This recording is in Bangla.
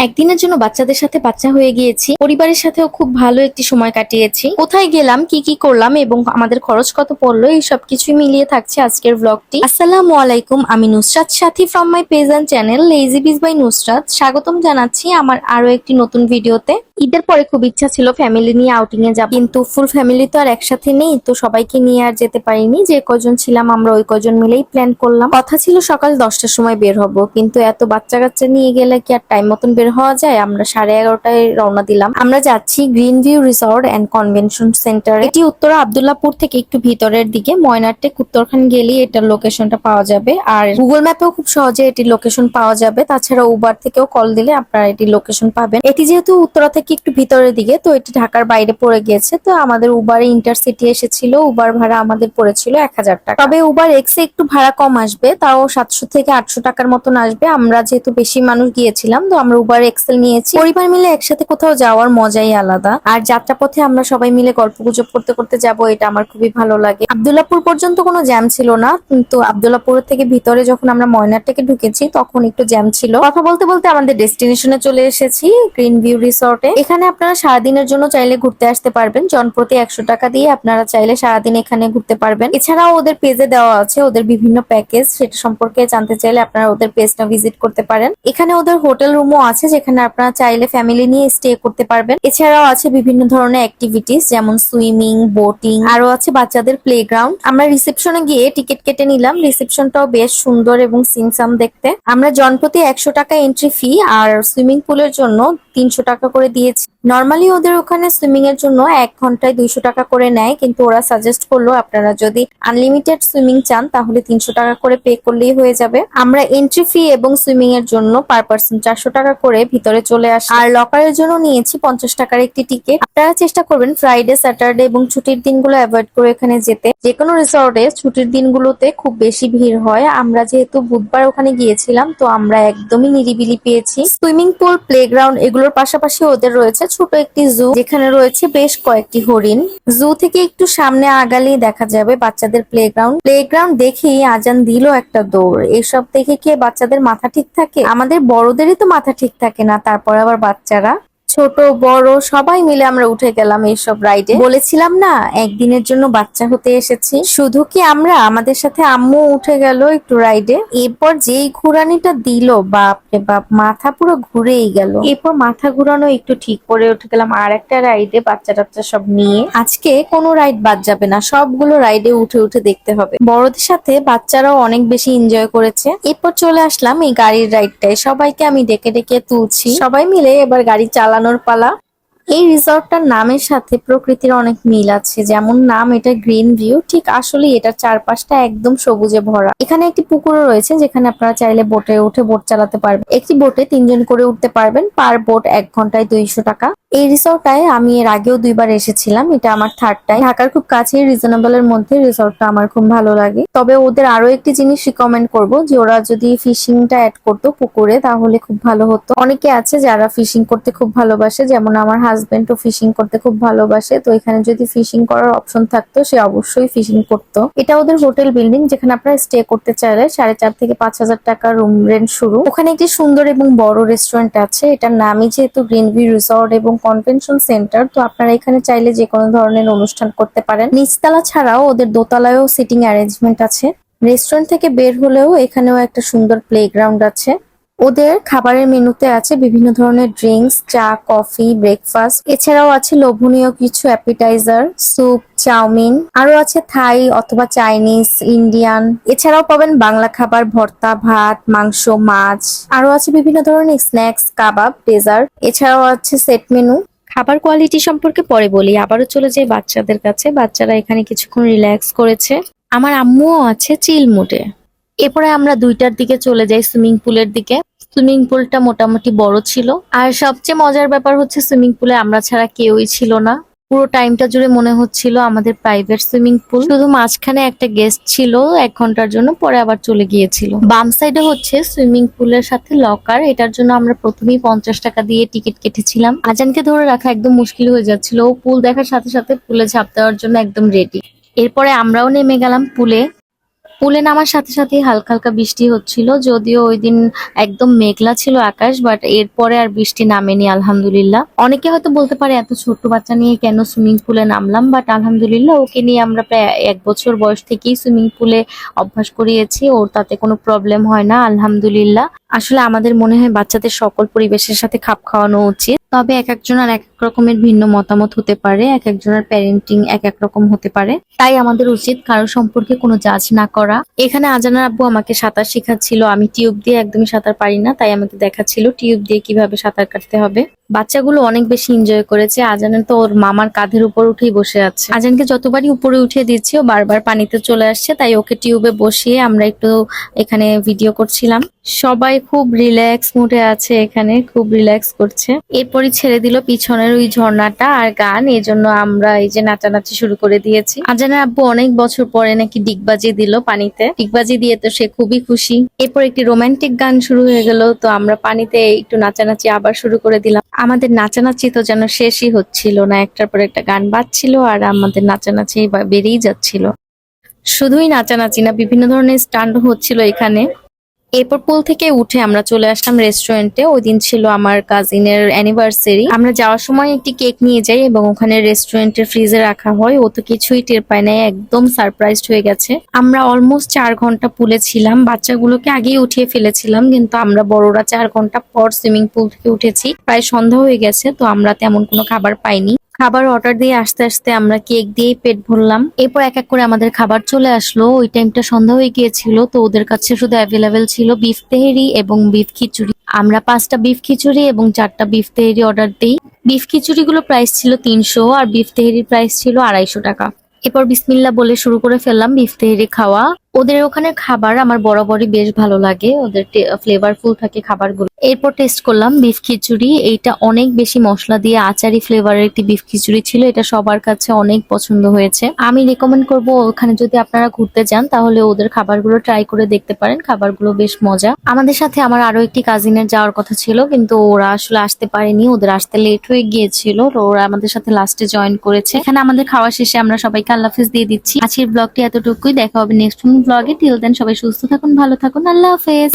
একদিনের জন্য বাচ্চাদের সাথে বাচ্চা হয়ে গিয়েছি, পরিবারের সাথেও খুব ভালো একটি সময় কাটিয়েছি। কোথায় গেলাম, কি কি করলাম এবং আমাদের খরচ কত পড়লো, এই সব কিছুই মিলিয়ে থাকছে আজকের ব্লগটি। আসসালামু আলাইকুম, আমি Nusrat Sathi from my page and channel lazy biz by Nusrat. স্বাগতম জানাচ্ছি আমার আরো একটি নতুন ভিডিওতে। ঈদের পরে খুব ইচ্ছা ছিল ফ্যামিলি নিয়ে আউটিং এ যাব, কিন্তু ফুল ফ্যামিলি তো আর একসাথে নেই, তো সবাইকে নিয়ে আর যেতে পারিনি। যে কজন ছিলাম আমরা ওই কজন মিলেই প্ল্যান করলাম। কথা ছিল সকাল 10টার সময় বের হব, কিন্তু এত বাচ্চা কাচ্চা নিয়ে গেলে কি আর টাইম মতন বের হওয়া যায়। আমরা 11:30টায় রওনা দিলাম। আমরা যাচ্ছি green view resort and convention centre. এটি উত্তরা আব্দুল্লাহপুর থেকে একটু ভিতরের দিকে। ময়নারটেক উত্তরখান গেলেই এটার লোকেশনটা পাওয়া যাবে, আর গুগল ম্যাপেও খুব সহজে এটির লোকেশন পাওয়া যাবে। তাছাড়া উবার থেকেও কল দিলে আপনারা এটির লোকেশন পাবেন। এটি যেহেতু উত্তরা থেকে একটু ভিতরের দিকে, তো এটি ঢাকার বাইরে পড়ে গিয়েছে। তো আমাদের উবারে ইন্টারসিটি এসেছিল, উবার ভাড়া আমাদের পড়েছিল 1000 টাকা। তবে উবার এক্সে একটু ভাড়া কম আসবে, তাও 700 থেকে 800 টাকার মতন আসবে। আমরা যেহেতু বেশি মানুষ গিয়েছিলাম, তো আমরা উবার এক্সেল নিয়েছি। পরিবার মিলে একসাথে কোথাও যাওয়ার মজাই আলাদা। আর যাত্রাপথে আমরা সবাই মিলে গল্প গুজব করতে করতে যাব, এটা আমার খুবই ভালো লাগে। আব্দুল্লাহপুর পর্যন্ত কোনো জ্যাম ছিল না, কিন্তু আব্দুল্লাহপুর থেকে ভিতরে যখন আমরা ময়নারটেকে ঢুকেছি তখন একটু জ্যাম ছিল। কথা বলতে বলতে আমাদের ডেস্টিনেশনে চলে এসেছি, গ্রিন ভিউ রিসর্টে। এখানে আপনারা সারাদিনের জন্য চাইলে ঘুরতে আসতে পারবেন। জনপ্রতি 100 টাকা দিয়ে আপনারা চাইলে সারাদিন এখানে ঘুরতে পারবেন। এছাড়াও ওদের পেজে দেওয়া আছে ওদের বিভিন্ন প্যাকেজ, সেটা সম্পর্কে জানতে চাইলে আপনারা ওদের পেজটা ভিজিট করতে পারেন। এখানে ওদের হোটেল রুমও আছে, যেখানে আপনারা চাইলে ফ্যামিলি নিয়ে স্টে করতে পারবেন। এছাড়াও আছে বিভিন্ন ধরনের অ্যাক্টিভিটিস, যেমন সুইমিং, বোটিং, আরো আছে বাচ্চাদের প্লেগ্রাউন্ড। আমরা রিসেপশনে গিয়ে টিকিট কেটে নিলাম। রিসেপশনটাও বেশ সুন্দর এবং সিমসাম দেখতে। আমরা জনপ্রতি 100 টাকা এন্ট্রি ফি আর সুইমিং পুলের জন্য 300 টাকা করে দিয়েছি। নর্মালি ওদের ওখানে সুইমিং এর জন্য 1 ঘন্টায় 200 টাকা করে নেয়, কিন্তু ওরা সাজেস্ট করলো আপনারা যদি আনলিমিটেড সুইমিং চান তাহলে 300 টাকা করে পে করলেই হয়ে যাবে। আমরা এন্ট্রি ফি এবং সুইমিং এর জন্য পার পার্সন 400 টাকা করে ভিতরে চলে আসি। আর লকারের জন্য নিয়েছি 50 টাকার একটি টিকিট। আপনারা চেষ্টা করবেন ফ্রাইডে, স্যাটারডে এবং ছুটির দিনগুলো অ্যাভয়েড করে এখানে যেতে। যে কোনো রিসর্টে ছুটির দিনগুলোতে খুব বেশি ভিড় হয়। আমরা যেহেতু বুধবার ওখানে গিয়েছিলাম, তো আমরা একদমই নিরিবিলি পেয়েছি। সুইমিং পুল, প্লেগ্রাউন্ড এগুলোর পাশাপাশি ওদের রয়েছে ছোট একটি জু, যেখানে রয়েছে বেশ কয়েকটি হরিণ। জু থেকে একটু সামনে আগালেই দেখা যাবে বাচ্চাদের প্লেগ্রাউন্ড। প্লেগ্রাউন্ড দেখেই আজান দিল একটা দৌড়। এসব দেখে কি বাচ্চাদের মাথা ঠিক থাকে? আমাদের বড়দেরই তো মাথা ঠিক থাকে না, তারপর আবার বাচ্চারা। ছোট বড় সবাই মিলে আমরা উঠে গেলাম এইসব রাইডে। বলেছিলাম না একদিনের জন্য বাচ্চা হতে এসেছি। শুধু কি আমরা, আমাদের সাথে আম্মু উঠে গেল একটু রাইডে। এরপর যেই ঘুরানিটা দিল, বাপরে বাপ, মাথা পুরো ঘুরেই গেল। এরপর মাথা ঘুরানো একটু ঠিক করে উঠে গেলাম আর একটা রাইডে, বাচ্চা টাচ্চা সব নিয়ে। আজকে কোনো রাইড বাদ যাবে না, সবগুলো রাইডে উঠে উঠে দেখতে হবে। বড়দের সাথে বাচ্চারাও অনেক বেশি এনজয় করেছে। এরপর চলে আসলাম এই গাড়ির রাইডটায়। সবাইকে আমি ডেকে ডেকে তুলছি। সবাই মিলে এবার গাড়ি চালানোর পালা। এই রিসর্টটার নামের সাথে প্রকৃতির অনেক মিল আছে। যেমন নাম, এটা গ্রিন ভিউ, ঠিক আসলে এটার চারপাশটা একদম সবুজে ভরা। এখানে একটি পুকুরও রয়েছে, যেখানে আপনারা চাইলে বোটে উঠে বোট চালাতে পারবেন। একটি বোটে 3 জন করে উঠতে পারবেন, পার বোট 1 ঘন্টায় 200 টাকা। এই রিসর্টটায় আমি এর আগেও 2বার এসেছিলাম, এটা আমার 3rd টাইম। ঢাকার খুব কাছে, রিজনেবল এর মধ্যে রিসর্টটা আমার খুব ভালো লাগে। তবে ওদের আরো একটি জিনিস রিকমেন্ড করব, যে ওরা যদি ফিশিংটা অ্যাড করতো পুকুরে তাহলে খুব ভালো হতো। অনেকে আছে যারা ফিশিং করতে খুব ভালোবাসে, যেমন আমার হাজবেন্ড ও ফিশিং করতে খুব ভালোবাসে। তো এখানে যদি ফিশিং করার অপশন থাকতো সে অবশ্যই ফিশিং করতো। এটা ওদের হোটেল বিল্ডিং, যেখানে আপনারা স্টে করতে চাইলে 4,500 থেকে 5,000 টাকা রুম রেন্ট শুরু। ওখানে একটি সুন্দর এবং বড় রেস্টুরেন্ট আছে। এটার নামই যেহেতু গ্রিন ভিউ রিসর্ট এবং কনভেনশন সেন্টার, তো আপনারা এখানে চাইলে যে কোনো ধরনের অনুষ্ঠান করতে পারেন। নিচতলা ছাড়াও ওদের দোতলায়ও সিটিং অ্যারেঞ্জমেন্ট আছে। রেস্টুরেন্ট থেকে বের হলেও এখানেও একটা সুন্দর প্লেগ্রাউন্ড আছে। ওদের খাবারের মেনুতে আছে বিভিন্ন ধরনের ড্রিঙ্কস, চা, কফি, ব্রেকফাস্ট। এছাড়াও আছে লোভনীয় কিছু অ্যাপিটাইজার, স্যুপ, চাউমিন। আরো আছে থাই অথবা চাইনিজ, ইন্ডিয়ান। এছাড়াও পাবেন বাংলা খাবার, ভর্তা, ভাত, মাংস, মাছ। আরো আছে বিভিন্ন ধরনের স্ন্যাক্স, কাবাব, ডেজার্ট। এছাড়াও আছে সেট মেনু। খাবার কোয়ালিটি সম্পর্কে পরে বলি, আবারও চলে যাই বাচ্চাদের কাছে। বাচ্চারা এখানে কিছুক্ষণ রিল্যাক্স করেছে। আমার আম্মুও আছে চিল মুডে। এরপরে আমরা 2টার দিকে চলে যাই সুইমিং পুলের দিকে। সুইমিং পুলটা মোটামুটি বড় ছিল, আর সবচেয়ে মজার ব্যাপার হচ্ছে সুইমিং পুলে আমরা ছাড়া কেউই ছিল না। পুরো টাইমটা জুড়ে মনে হচ্ছিল আমাদের প্রাইভেট সুইমিং পুল। শুধু মাঝখানে একটা গেস্ট ছিল 1 ঘন্টার জন্য, পরে আবার চলে গিয়েছিল। বাম সাইডে হচ্ছে সুইমিং পুলের সাথে লকার। এটার জন্য আমরা প্রথমেই 50 টাকা দিয়ে টিকিট কেটেছিলাম। আজানকে ধরে রাখা একদম মুশকিল হয়ে যাচ্ছিল। ও পুল দেখার সাথে সাথে পুলে ঝাঁপ দেওয়ার জন্য একদম রেডি। এরপরে আমরাও নেমে গেলাম পুলে। পুলে নামার সাথে সাথে হালকা হালকা বৃষ্টি হচ্ছিল, যদিও ওই দিন একদম মেঘলা ছিল আকাশ, বাট এরপরে আর বৃষ্টি নামেনি আলহামদুলিল্লাহ। অনেকে হয়তো বলতে পারে এত ছোট্ট বাচ্চা নিয়ে কেন সুইমিং পুলে নামলাম, বাট আলহামদুলিল্লাহ ওকে নিয়ে আমরা প্রায় 1 বছর বয়স থেকেই সুইমিং পুলে অভ্যাস করিয়েছি, ওর তাতে কোনো প্রবলেম হয় না আলহামদুলিল্লাহ। আসলে আমাদের মনে হয় বাচ্চাদের সকল পরিবেশের সাথে খাপ খাওয়ানো উচিত, তবে এক একজনের এক এক রকমের ভিন্ন মতামত হতে পারে, এক একজনের প্যারেন্টিং এক এক রকম হতে পারে, তাই আমাদের উচিত কারো সম্পর্কে কোনো জাজ না করা। এখানে আজানার আব্বু আমাকে সাঁতার শেখাচ্ছিল, আমি টিউব দিয়ে একদমই সাঁতার পারি না, তাই আমাকে দেখাচ্ছিল টিউব দিয়ে কিভাবে সাঁতার কাটতে হবে। বাচ্চাগুলো অনেক বেশি এনজয় করেছে। আজানের তো ওর মামার কাঁধের উপর উঠেই বসে আছে। আজানকে যতবারই উপরে উঠিয়ে দিচ্ছি ও বারবার পানিতে চলে আসছে, তাই ওকে টিউবে বসিয়ে আমরা একটু এখানে ভিডিও করছিলাম। সবাই খুব রিল্যাক্স মুডে আছে, এখানে খুব রিল্যাক্স করছে। এরপরই ছেড়ে দিল পিছনের ওই ঝর্ণাটা আর গান, এই জন্য আমরা এই যে নাচানাচি শুরু করে দিয়েছি। আজানের আব্বু অনেক বছর পরে নাকি ডিগবাজি দিল পানিতে, ডিগবাজি দিয়ে তো সে খুবই খুশি। এরপর একটি রোমান্টিক গান শুরু হয়ে গেল, তো আমরা পানিতে একটু নাচানাচি আবার শুরু করে দিলাম। আমাদের নাচানাচি তো যেন শেষই হচ্ছিল না, একটার পর একটা গান বাজছিল আর আমাদের নাচানাচি বেড়েই যাচ্ছিল। শুধুই নাচানাচি না, বিভিন্ন ধরনের স্টান্ট হচ্ছিল এখানে। এরপর পুল থেকে উঠে আমরা চলে আসলাম রেস্টুরেন্টে। ওই দিন ছিল আমার কাজিনের অ্যানিভার্সারি। আমরা যাওয়ার সময় একটি কেক নিয়ে যাই এবং ওখানে রেস্টুরেন্টের ফ্রিজে রাখা হয়। ও তো কিছুই টের পায় নাই, একদম সারপ্রাইজড হয়ে গেছে। আমরা অলমোস্ট 4 ঘন্টা পুলে ছিলাম, বাচ্চাগুলোকে আগেই উঠিয়ে ফেলেছিলাম, কিন্তু আমরা বড়রা 4 ঘন্টা পর সুইমিং পুল থেকে উঠেছি। প্রায় সন্ধ্যা হয়ে গেছে, তো আমরা তেমন কোনো খাবার পাইনি। খাবার অর্ডার দিয়ে আস্তে আস্তে আমরা কেক দিয়েই পেট ভরলাম। এরপর এক এক করে আমাদের খাবার চলে আসলো। ওই টাইমটা সন্ধ্যা হয়ে গিয়েছিল, তো ওদের কাছে শুধু অ্যাভেলেবেল ছিল বিফ তেহেরি এবং বিফ খিচুড়ি। আমরা 5টা বিফ খিচুড়ি এবং 4টা বিফ তেহেরি অর্ডার দিই। বিফ খিচুড়িগুলো প্রাইস ছিল 300 আর বিফ তেহেরির প্রাইস ছিল 250 টাকা। এরপর বিসমিল্লাহ বলে শুরু করে ফেললাম বিফ তেহেরি খাওয়া। ওদের ওখানে খাবার আমার বরাবরই বেশ ভালো লাগে, ওদের ফ্লেভারফুল থাকে খাবারগুলো। এরপর টেস্ট করলাম বিফ খিচুড়ি, এইটা অনেক বেশি মশলা দিয়ে আচারি ফ্লেভারের একটি বিফ খিচুড়ি ছিল, এটা সবার কাছে অনেক পছন্দ হয়েছে। আমি রেকমেন্ড করব ওখানে যদি আপনারা ঘুরতে যান তাহলে ওদের খাবারগুলো ট্রাই করে দেখতে পারেন, খাবারগুলো বেশ মজা। আমাদের সাথে আমার আরো একটি কাজিনের যাওয়ার কথা ছিল, কিন্তু ওরা আসলে আসতে পারেনি, ওদের আসতে লেট হয়ে গিয়েছিল, তো ওরা আমাদের সাথে লাস্টে জয়েন করেছে। এখানে আমাদের খাওয়া শেষে আমরা সবাইকে আল্লাহ হাফেজ দিয়ে দিচ্ছি। আজকের ব্লগটি এতটুকুই, দেখা হবে নেক্সট ব্লগে। টিল দেন সবাই সুস্থ থাকুন, ভালো থাকুন, আল্লাহ হাফেজ।